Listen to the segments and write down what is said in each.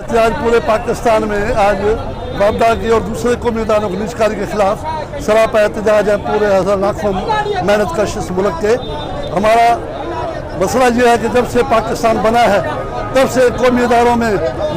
आज पूरे पाकिस्तान में आज वापडा की और दूसरे कौमियतों की निजकारी के खिलाफ सरापा एहतजाज है पूरे लाखों मेहनत कश इस मुल्क के। हमारा मसला ये है कि जब से पाकिस्तान बना है तब से कौमी इदारों में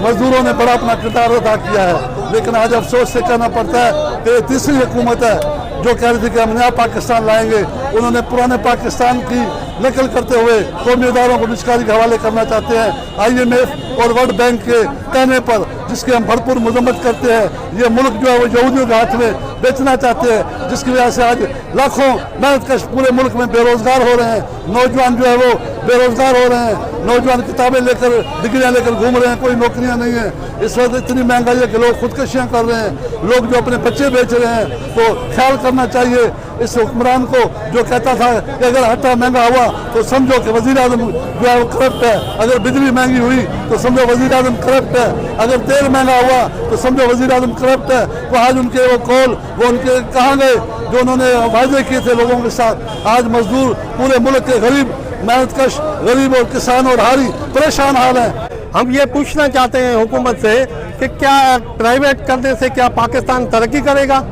मजदूरों ने बड़ा अपना किरदार अदा किया है, लेकिन आज अफसोस से कहना पड़ता है कि तीसरी हुकूमत है जो कह रही थी कि हम नया पाकिस्तान लाएंगे। उन्होंने पुराने पाकिस्तान की नकल करते हुए कौमी इदारों को निजकारी के हवाले करना चाहते हैं। IMF और वर्ल्ड बैंक के कहने पर, जिसकी हम भरपूर मजम्मत करते हैं, ये मुल्क जो है वो यहूदियों के हाथ में बेचना चाहते हैं, जिसकी वजह से आज लाखों मेहनतकश पूरे मुल्क में बेरोजगार हो रहे हैं। नौजवान जो है वो बेरोजगार हो रहे हैं, नौजवान किताबें लेकर डिग्रियां लेकर घूम रहे हैं, कोई नौकरियां नहीं है। इस वक्त इतनी महंगाई है कि लोग खुदकशियां कर रहे हैं, लोग जो अपने बच्चे बेच रहे हैं। तो ख्याल करना चाहिए इस हुक्मरान को जो कहता था कि अगर आटा महंगा हुआ तो समझो कि वज़ीर आज़म जो है वो करप्ट है, अगर बिजली महंगी हुई तो समझो वज़ीर आज़म करप्ट है, अगर तेल महंगा हुआ तो समझो वज़ीर आज़म करप्ट है। तो आज उनके वो कॉल वो उनके कहाँ गए जो उन्होंने वादे किए थे लोगों के साथ। आज मजदूर पूरे मुल्क के गरीब मेहनतकश गरीब और किसान और हारी परेशान हाल हैं। हम ये पूछना चाहते हैं हुकूमत से कि क्या प्राइवेट करने से क्या पाकिस्तान तरक्की करेगा?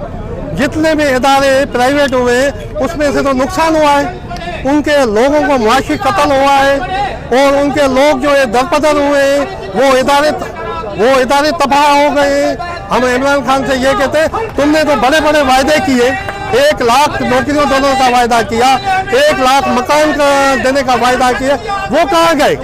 जितने भी इदारे प्राइवेट हुए उसमें से तो नुकसान हुआ है, उनके लोगों को मुआशी कत्ल हुआ है और उनके लोग जो है दरपदर हुए हैं, वो इदारे तबाह हो गए। हम इमरान खान से ये कहते हैं तुमने तो बड़े बड़े वायदे किए, 1 लाख नौकरियों देने का वायदा किया, 1 लाख मकान देने का वायदा किया, वो कहाँ गए?